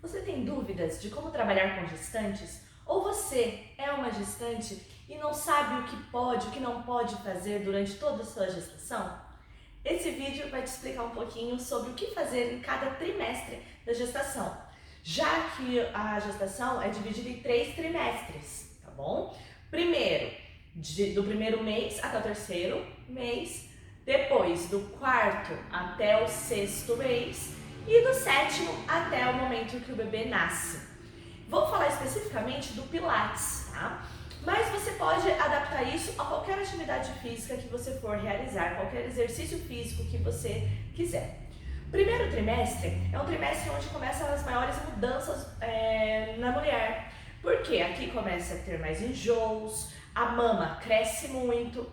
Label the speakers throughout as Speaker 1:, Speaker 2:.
Speaker 1: Você tem dúvidas de como trabalhar com gestantes? Ou você é uma gestante e não sabe o que pode, o que não pode fazer durante toda a sua gestação? Esse vídeo vai te explicar um pouquinho sobre o que fazer em cada trimestre da gestação, já que a gestação é dividida em 3 trimestres, tá bom? Primeiro, do primeiro mês até o terceiro mês, depois do quarto até o sexto mês e do sétimo até o momento que o bebê nasce. Vou falar especificamente do Pilates, tá? Mas você pode adaptar isso a qualquer atividade física que você for realizar, qualquer exercício físico que você quiser. Primeiro trimestre é um trimestre onde começam as maiores mudanças na mulher, porque aqui começa a ter mais enjoos, a mama cresce muito,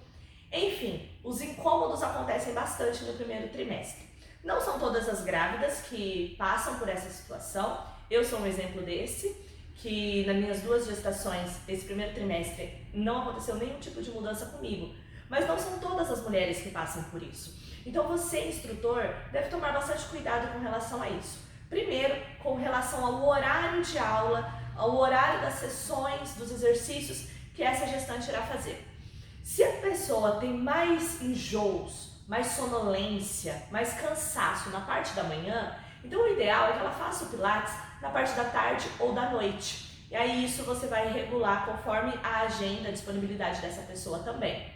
Speaker 1: enfim, os incômodos acontecem bastante no primeiro trimestre. Não são todas as grávidas que passam por essa situação, eu sou um exemplo desse, que nas minhas 2 gestações, esse primeiro trimestre, não aconteceu nenhum tipo de mudança comigo. Mas não são todas as mulheres que passam por isso. Então você, instrutor, deve tomar bastante cuidado com relação a isso. Primeiro, com relação ao horário de aula, ao horário das sessões, dos exercícios que essa gestante irá fazer. Se a pessoa tem mais enjoos, mais sonolência, mais cansaço na parte da manhã, então o ideal é que ela faça o Pilates na parte da tarde ou da noite. E aí isso você vai regular conforme a agenda, a disponibilidade dessa pessoa também.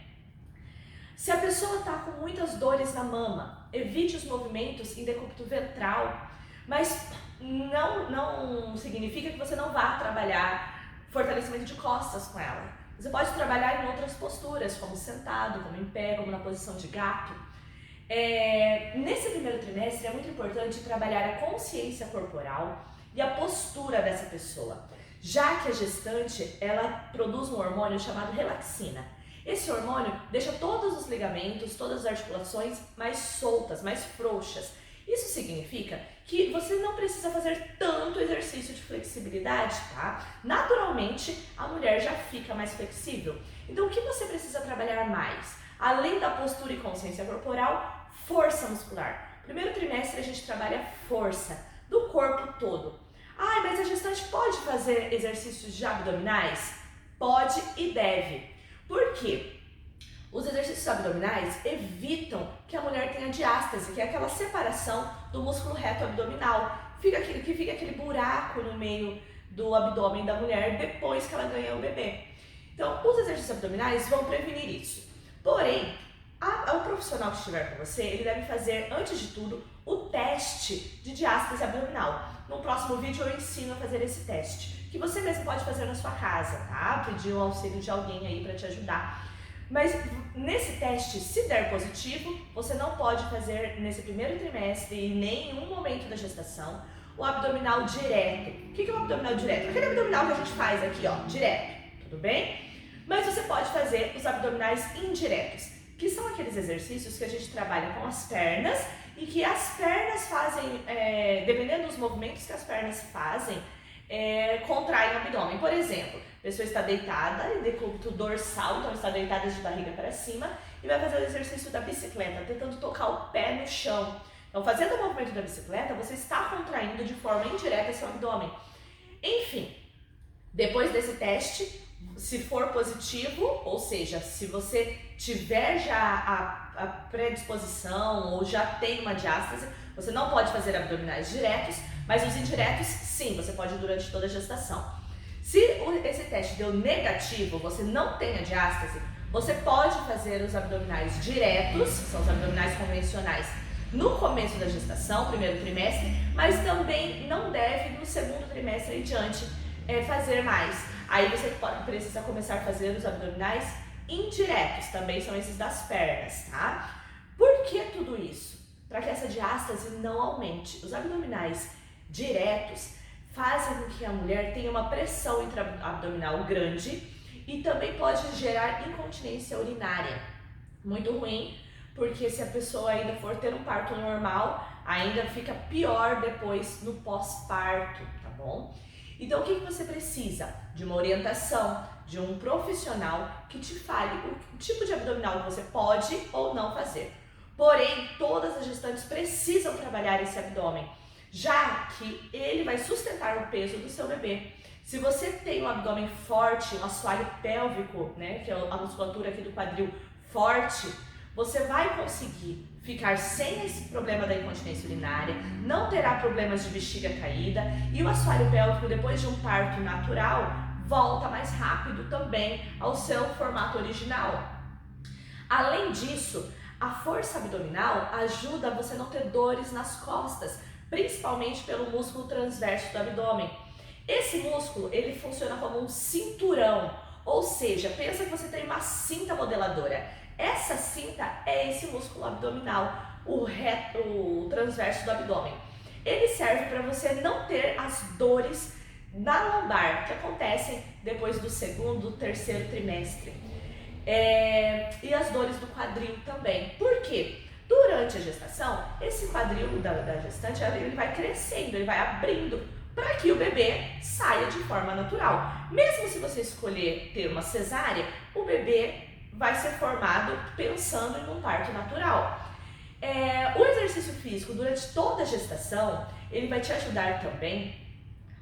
Speaker 1: Se a pessoa está com muitas dores na mama, evite os movimentos em decúbito ventral, mas não significa que você não vá trabalhar fortalecimento de costas com ela. Você pode trabalhar em outras posturas, como sentado, como em pé, como na posição de gato. Nesse primeiro trimestre é muito importante trabalhar a consciência corporal e a postura dessa pessoa, já que a gestante ela produz um hormônio chamado relaxina. Esse hormônio deixa todos os ligamentos, todas as articulações mais soltas, mais frouxas. Isso significa que você não precisa fazer tanto exercício de flexibilidade, tá? Naturalmente, a mulher já fica mais flexível. Então, o que você precisa trabalhar mais? Além da postura e consciência corporal, força muscular. Primeiro trimestre a gente trabalha força do corpo todo. Mas a gestante pode fazer exercícios de abdominais? Pode e deve. Por quê? Os exercícios abdominais evitam que a mulher tenha diástase, que é aquela separação do músculo reto abdominal. Fica aquele buraco no meio do abdômen da mulher depois que ela ganha o bebê. Então, os exercícios abdominais vão prevenir isso. Porém, o profissional que estiver com você, ele deve fazer, antes de tudo, o teste de diástase abdominal. No próximo vídeo eu ensino a fazer esse teste, que você mesmo pode fazer na sua casa, tá? Pedir o auxílio de alguém aí para te ajudar. Mas nesse teste, se der positivo, você não pode fazer nesse primeiro trimestre e em nenhum momento da gestação o abdominal direto. O que é o abdominal direto? Aquele abdominal que a gente faz aqui, ó, direto, tudo bem? Mas você pode fazer os abdominais indiretos, que são aqueles exercícios que a gente trabalha com as pernas e que as pernas fazem, dependendo dos movimentos que as pernas fazem, contraem o abdômen. Por exemplo, a pessoa está deitada em decúbito dorsal, então está deitada de barriga para cima e vai fazer o exercício da bicicleta, tentando tocar o pé no chão. Então, fazendo o movimento da bicicleta, você está contraindo de forma indireta seu abdômen. Enfim, depois desse teste, se for positivo, ou seja, se você tiver já a predisposição ou já tem uma diástase, você não pode fazer abdominais diretos, mas os indiretos, sim, você pode durante toda a gestação. Se esse teste deu negativo, você não tem a diástase, você pode fazer os abdominais diretos, que são os abdominais convencionais, no começo da gestação, primeiro trimestre, mas também não deve no segundo trimestre em diante fazer mais. Aí você precisa começar a fazer os abdominais indiretos, também são esses das pernas, tá? Por que tudo isso? Para que essa diástase não aumente. Os abdominais diretos fazem com que a mulher tenha uma pressão intra-abdominal grande e também pode gerar incontinência urinária. Muito ruim, porque se a pessoa ainda for ter um parto normal, ainda fica pior depois no pós-parto, tá bom? Então, o que você precisa? De uma orientação, de um profissional que te fale o tipo de abdominal que você pode ou não fazer. Porém, todas as gestantes precisam trabalhar esse abdômen. já que ele vai sustentar o peso do seu bebê. Se você tem um abdômen forte, um assoalho pélvico, né, que é a musculatura aqui do quadril forte, você vai conseguir ficar sem esse problema da incontinência urinária, não terá problemas de bexiga caída e o assoalho pélvico, depois de um parto natural, volta mais rápido também ao seu formato original. Além disso, a força abdominal ajuda você a não ter dores nas costas, principalmente pelo músculo transverso do abdômen. Esse músculo, ele funciona como um cinturão, ou seja, pensa que você tem uma cinta modeladora. Essa cinta é esse músculo abdominal, o transverso do abdômen. Ele serve para você não ter as dores na lombar, que acontecem depois do segundo, terceiro trimestre. E as dores do quadril também. Por quê? Durante a gestação, esse quadril da gestante, ele vai crescendo, ele vai abrindo, para que o bebê saia de forma natural. Mesmo se você escolher ter uma cesárea, o bebê vai ser formado pensando em um parto natural. O exercício físico durante toda a gestação, ele vai te ajudar também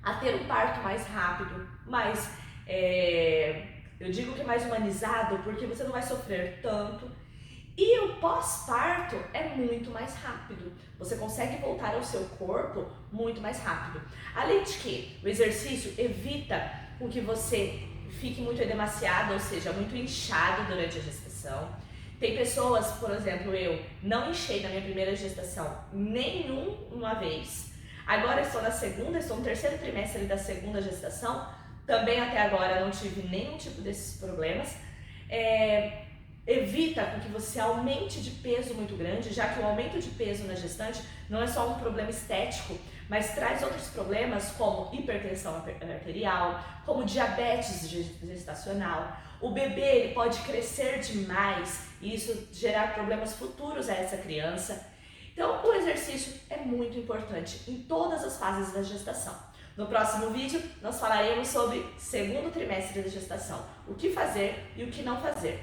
Speaker 1: a ter um parto mais rápido, mais, eu digo que é mais humanizado, porque você não vai sofrer tanto. E o pós-parto é muito mais rápido. Você consegue voltar ao seu corpo muito mais rápido. Além de que o exercício evita com que você fique muito edemaciado, ou seja, muito inchado durante a gestação. Tem pessoas, por exemplo, eu não inchei na minha primeira gestação nenhuma vez. Agora estou na segunda, estou no terceiro trimestre da segunda gestação. Também até agora não tive nenhum tipo desses problemas. Evita com que você aumente de peso muito grande, já que o aumento de peso na gestante não é só um problema estético, mas traz outros problemas como hipertensão arterial, como diabetes gestacional. O bebê ele pode crescer demais e isso gerar problemas futuros a essa criança. Então o exercício é muito importante em todas as fases da gestação. No próximo vídeo nós falaremos sobre segundo trimestre da gestação, o que fazer e o que não fazer.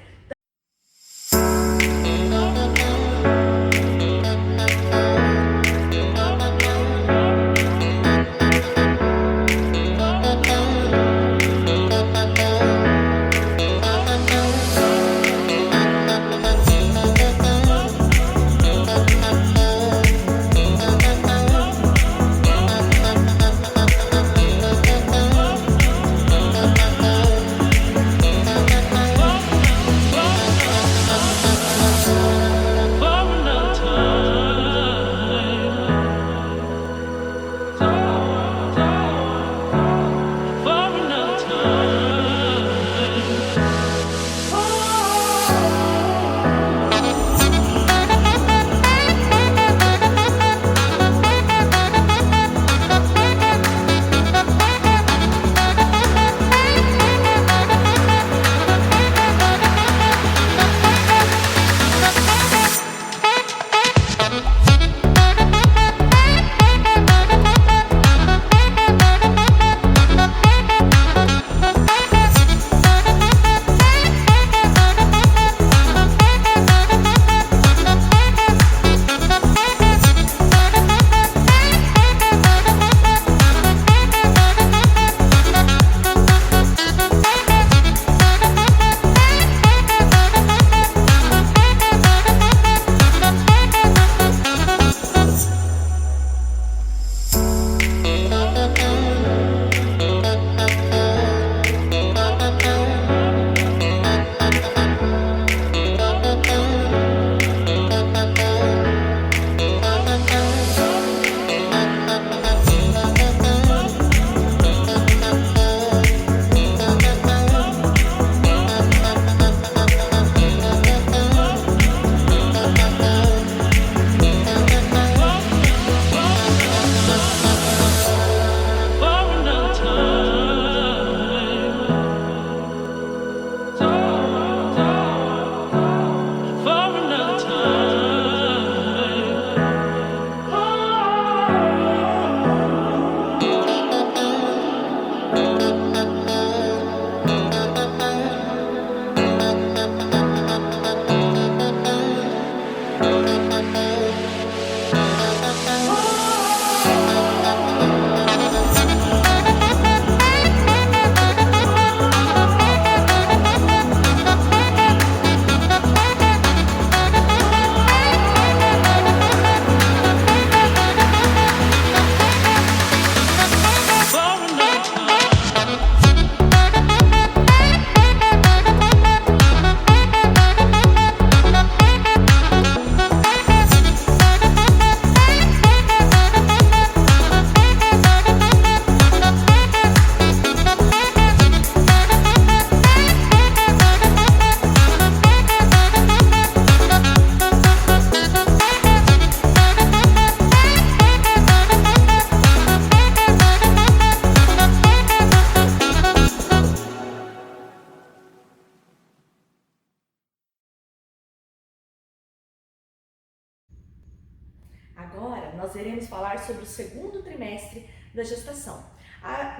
Speaker 1: nós iremos falar sobre o segundo trimestre da gestação.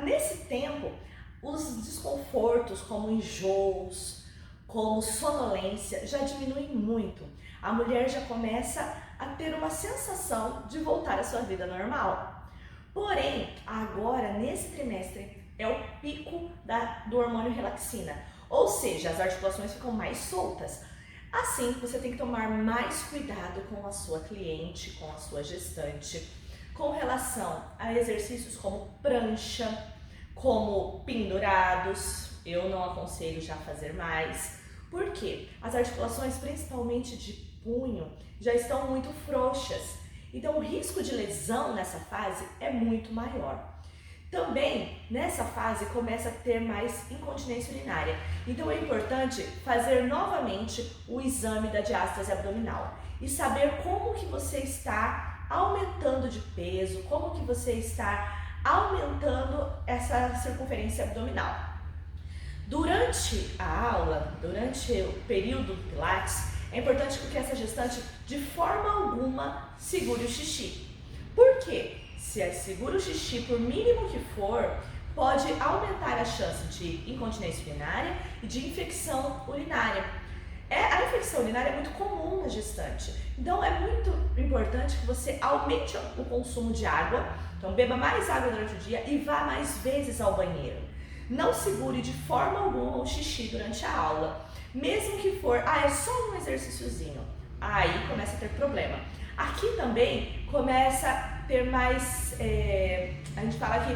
Speaker 1: Nesse tempo, os desconfortos como enjoos, como sonolência já diminuem muito. A mulher já começa a ter uma sensação de voltar à sua vida normal. Porém, agora nesse trimestre é o pico do hormônio relaxina, ou seja, as articulações ficam mais soltas. Assim, você tem que tomar mais cuidado com a sua cliente, com a sua gestante, com relação a exercícios como prancha, como pendurados. Eu não aconselho já fazer mais, porque as articulações, principalmente de punho, já estão muito frouxas. Então, o risco de lesão nessa fase é muito maior. Também, nessa fase, começa a ter mais incontinência urinária. Então, é importante fazer novamente o exame da diástase abdominal e saber como que você está aumentando de peso, como que você está aumentando essa circunferência abdominal. Durante a aula, durante o período do Pilates, é importante que essa gestante, de forma alguma, segure o xixi. Por quê? Se segura o xixi, por mínimo que for, pode aumentar a chance de incontinência urinária e de infecção urinária. A infecção urinária é muito comum na gestante, então é muito importante que você aumente o consumo de água, então beba mais água durante o dia e vá mais vezes ao banheiro. Não segure de forma alguma o xixi durante a aula, mesmo que for, é só um exercíciozinho, aí começa a ter problema. Aqui também começa a ter mais, a gente fala que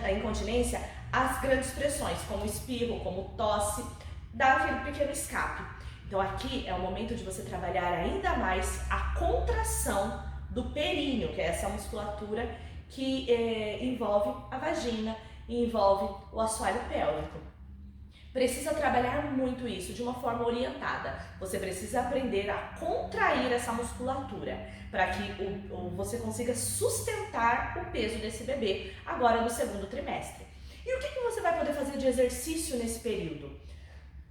Speaker 1: a incontinência, as grandes pressões, como espirro, como tosse, dá aquele pequeno escape. Então aqui é o momento de você trabalhar ainda mais a contração do períneo, que é essa musculatura que envolve a vagina e envolve o assoalho pélvico. Precisa trabalhar muito isso de uma forma orientada. Você precisa aprender a contrair essa musculatura para que você consiga sustentar o peso desse bebê agora no segundo trimestre. E o que você vai poder fazer de exercício nesse período?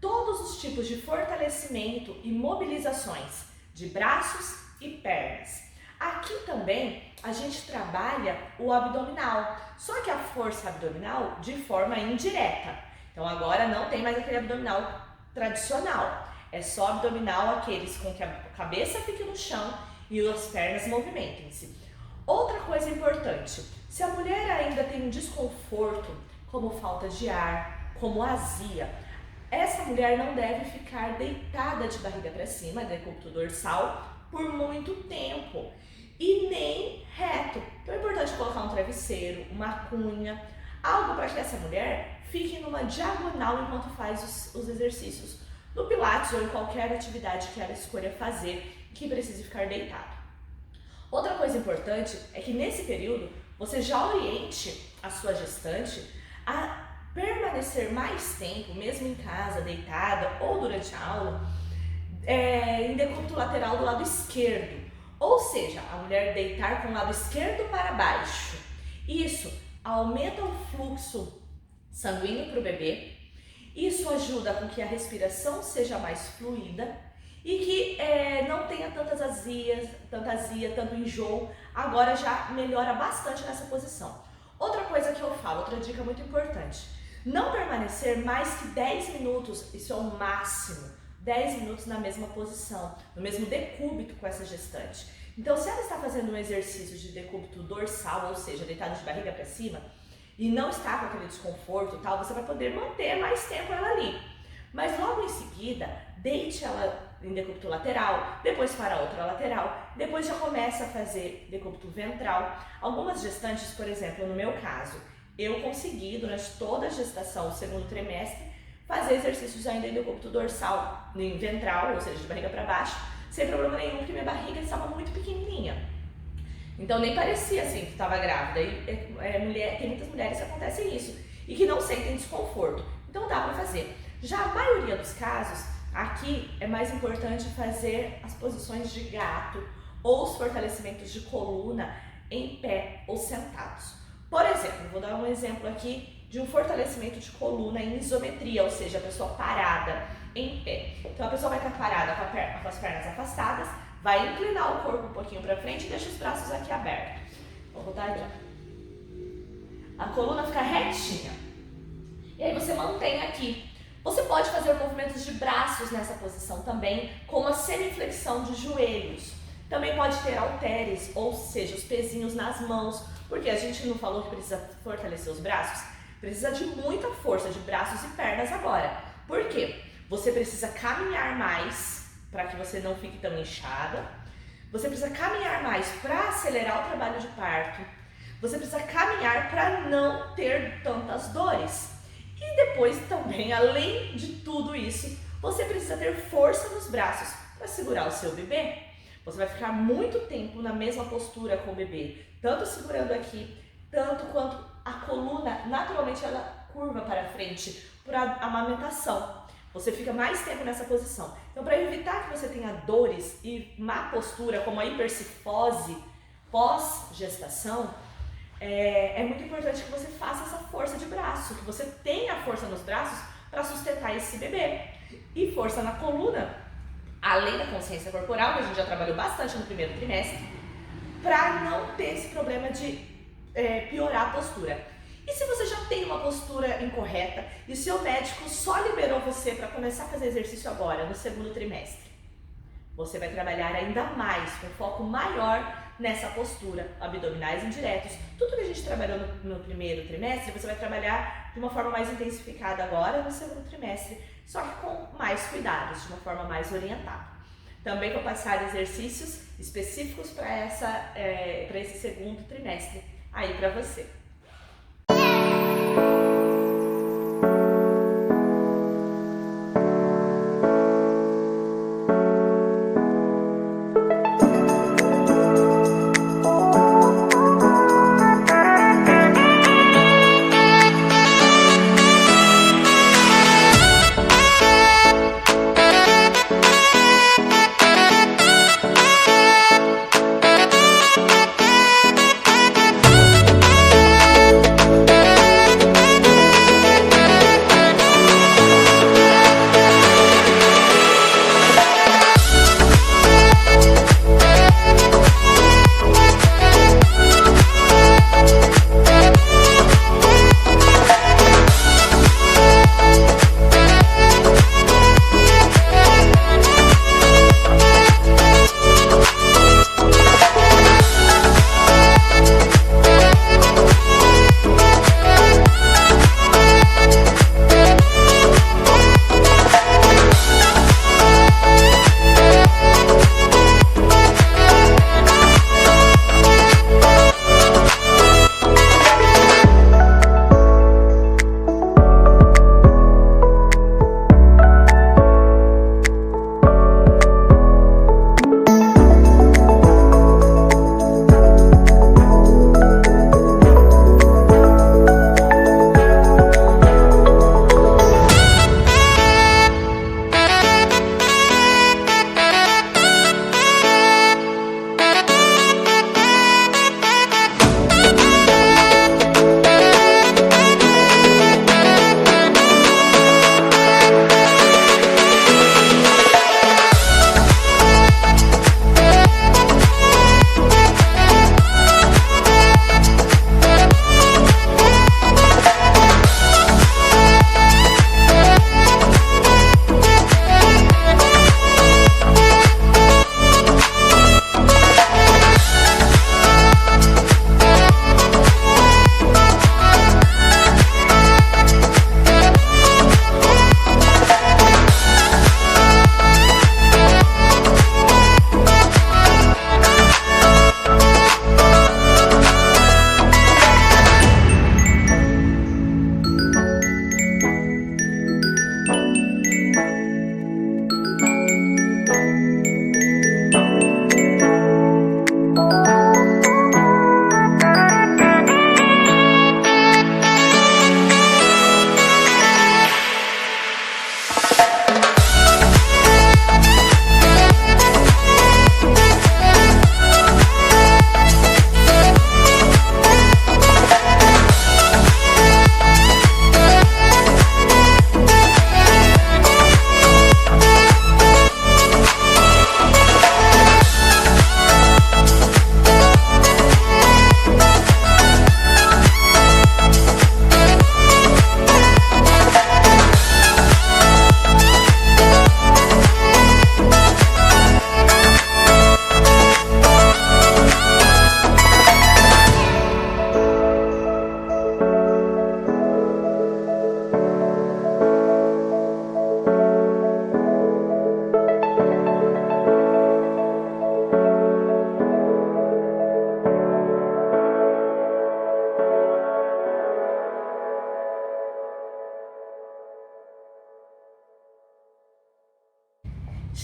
Speaker 1: Todos os tipos de fortalecimento e mobilizações de braços e pernas. Aqui também a gente trabalha o abdominal, só que a força abdominal de forma indireta. Então agora não tem mais aquele abdominal tradicional, é só abdominal aqueles com que a cabeça fique no chão e as pernas movimentem-se. Outra coisa importante, se a mulher ainda tem um desconforto, como falta de ar, como azia, essa mulher não deve ficar deitada de barriga para cima, decúbito dorsal, por muito tempo e nem reto. Então é importante colocar um travesseiro, uma cunha, algo para que essa mulher fique numa diagonal enquanto faz os exercícios no Pilates ou em qualquer atividade que ela escolha fazer que precise ficar deitado. Outra coisa importante é que nesse período você já oriente a sua gestante a permanecer mais tempo, mesmo em casa, deitada ou durante a aula, em decúbito lateral do lado esquerdo. Ou seja, a mulher deitar com o lado esquerdo para baixo. Isso aumenta o fluxo sanguíneo para o bebê, isso ajuda com que a respiração seja mais fluida e que não tenha tanta azia, tanto enjoo. Agora já melhora bastante nessa posição. Outra coisa que eu falo, outra dica muito importante, não permanecer mais que 10 minutos, isso é o máximo, 10 minutos na mesma posição, no mesmo decúbito com essa gestante. Então, se ela está fazendo um exercício de decúbito dorsal, ou seja, deitada de barriga para cima, e não está com aquele desconforto e tal, você vai poder manter mais tempo ela ali. Mas logo em seguida, deite ela em decúbito lateral, depois para a outra lateral, depois já começa a fazer decúbito ventral. Algumas gestantes, por exemplo, no meu caso, eu consegui durante toda a gestação, o segundo trimestre, fazer exercícios ainda em decúbito dorsal, em ventral, ou seja, de barriga para baixo, sem problema nenhum, porque minha barriga estava muito pequenininha. Então nem parecia assim que estava grávida. E tem muitas mulheres que acontece isso e que não sentem desconforto. Então dá para fazer. Já a maioria dos casos, aqui é mais importante fazer as posições de gato ou os fortalecimentos de coluna em pé ou sentados. Por exemplo, vou dar um exemplo aqui de um fortalecimento de coluna em isometria, ou seja, a pessoa parada em pé. Então a pessoa vai estar parada com as pernas afastadas, Vai inclinar o corpo um pouquinho para frente e deixa os braços aqui abertos. Vou botar aqui. A coluna fica retinha. E aí você mantém aqui. Você pode fazer movimentos de braços nessa posição também, como a semiflexão de joelhos. Também pode ter halteres, ou seja, os pezinhos nas mãos, porque a gente não falou que precisa fortalecer os braços? Precisa de muita força de braços e pernas agora. Por quê? Você precisa caminhar mais, para que você não fique tão inchada. Você precisa caminhar mais para acelerar o trabalho de parto. Você precisa caminhar para não ter tantas dores. E depois também, além de tudo isso, você precisa ter força nos braços para segurar o seu bebê. Você vai ficar muito tempo na mesma postura com o bebê, tanto segurando aqui, tanto quanto a coluna, naturalmente ela curva para frente, para a amamentação. Você fica mais tempo nessa posição. Então, para evitar que você tenha dores e má postura, como a hipercifose pós-gestação, é muito importante que você faça essa força de braço, que você tenha força nos braços para sustentar esse bebê. E força na coluna, além da consciência corporal, que a gente já trabalhou bastante no primeiro trimestre, para não ter esse problema de piorar a postura. E se você já tem uma postura incorreta e o seu médico só liberou você para começar a fazer exercício agora, no segundo trimestre, você vai trabalhar ainda mais, com foco maior nessa postura, abdominais indiretos. Tudo que a gente trabalhou no primeiro trimestre, você vai trabalhar de uma forma mais intensificada agora no segundo trimestre, só que com mais cuidados, de uma forma mais orientada. Também vou passar exercícios específicos para esse segundo trimestre aí para você.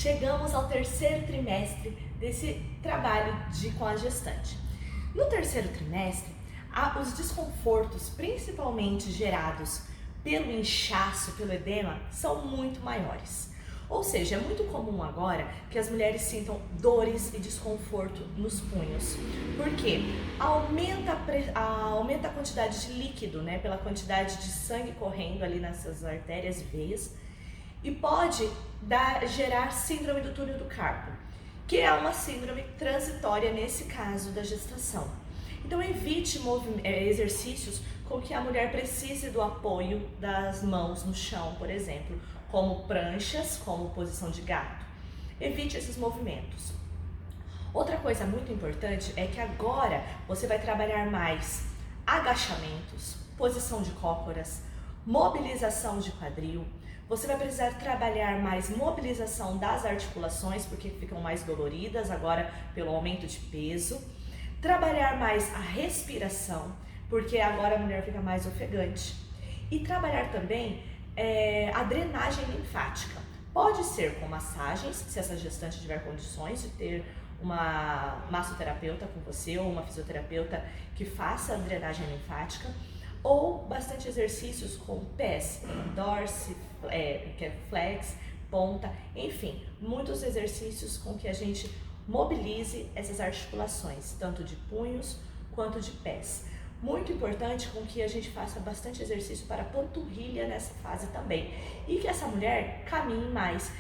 Speaker 1: chegamos ao terceiro trimestre desse trabalho com a gestante. No terceiro trimestre, os desconfortos, principalmente gerados pelo inchaço, pelo edema, são muito maiores. Ou seja, é muito comum agora que as mulheres sintam dores e desconforto nos punhos. Por quê? Aumenta a quantidade de líquido, né? Pela quantidade de sangue correndo ali nessas artérias e veias. E pode gerar síndrome do túnel do carpo, que é uma síndrome transitória nesse caso da gestação. Então evite exercícios com que a mulher precise do apoio das mãos no chão, por exemplo, como pranchas, como posição de gato. Evite esses movimentos. Outra coisa muito importante é que agora você vai trabalhar mais agachamentos, posição de cócoras, mobilização de quadril. Você vai precisar trabalhar mais mobilização das articulações, porque ficam mais doloridas agora pelo aumento de peso. Trabalhar mais a respiração, porque agora a mulher fica mais ofegante. E trabalhar também a drenagem linfática. Pode ser com massagens, se essa gestante tiver condições de ter uma massoterapeuta com você ou uma fisioterapeuta que faça a drenagem linfática, ou bastante exercícios com pés, dorse, que é flex, ponta, enfim, muitos exercícios com que a gente mobilize essas articulações, tanto de punhos quanto de pés. Muito importante com que a gente faça bastante exercício para a panturrilha nessa fase também. E que essa mulher caminhe mais,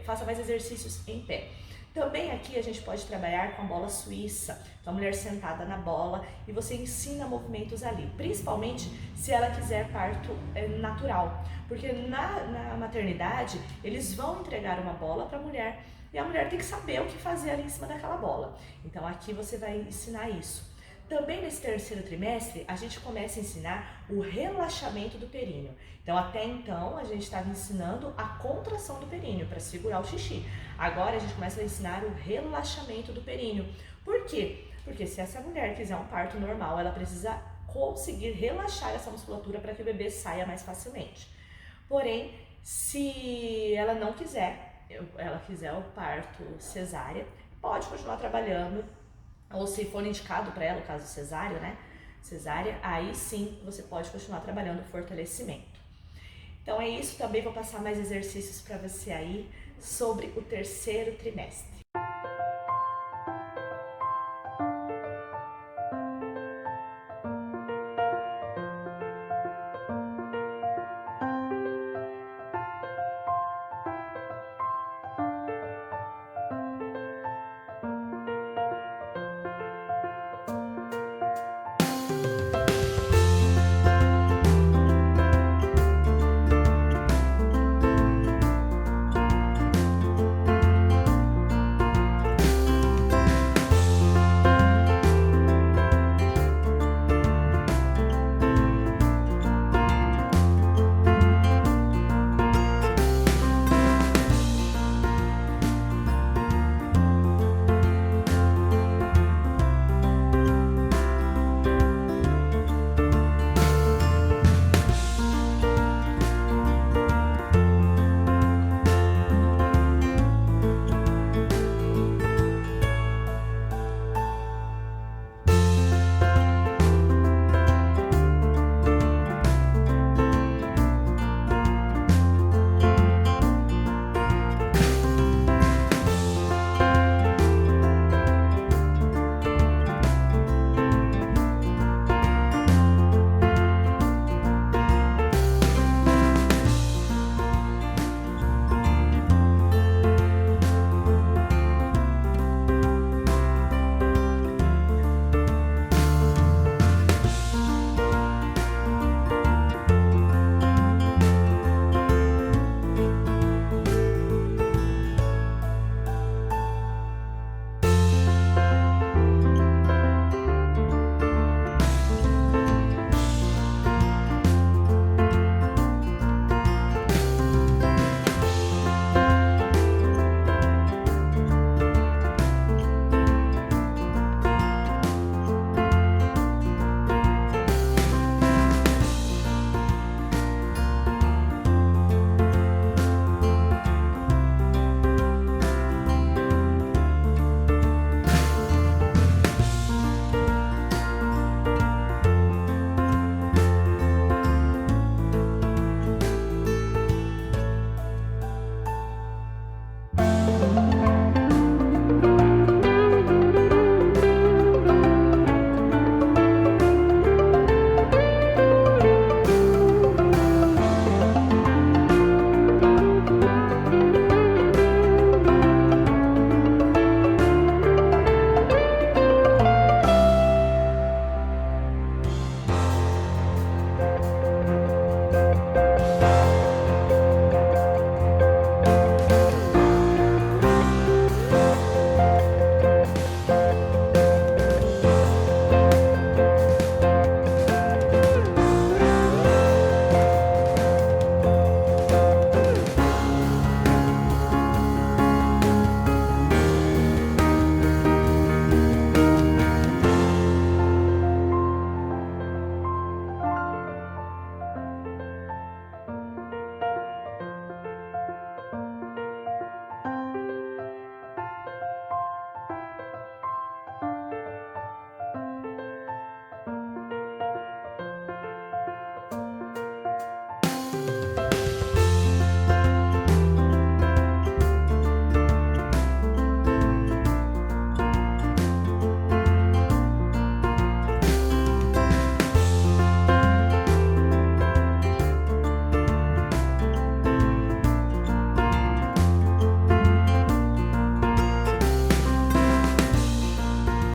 Speaker 1: faça mais exercícios em pé. Também aqui a gente pode trabalhar com a bola suíça, então a mulher sentada na bola e você ensina movimentos ali, principalmente se ela quiser parto natural, porque na maternidade eles vão entregar uma bola para a mulher e a mulher tem que saber o que fazer ali em cima daquela bola. Então aqui você vai ensinar isso. Também nesse terceiro trimestre, a gente começa a ensinar o relaxamento do períneo. Então, até então, a gente estava ensinando a contração do períneo para segurar o xixi. Agora, a gente começa a ensinar o relaxamento do períneo. Por quê? Porque se essa mulher quiser um parto normal, ela precisa conseguir relaxar essa musculatura para que o bebê saia mais facilmente. Porém, se ela não quiser, ela quiser o parto cesárea, pode continuar trabalhando. Ou se for indicado para ela, o caso cesáreo, né? Cesárea, aí sim você pode continuar trabalhando o fortalecimento. Então é isso, também vou passar mais exercícios para você aí sobre o terceiro trimestre.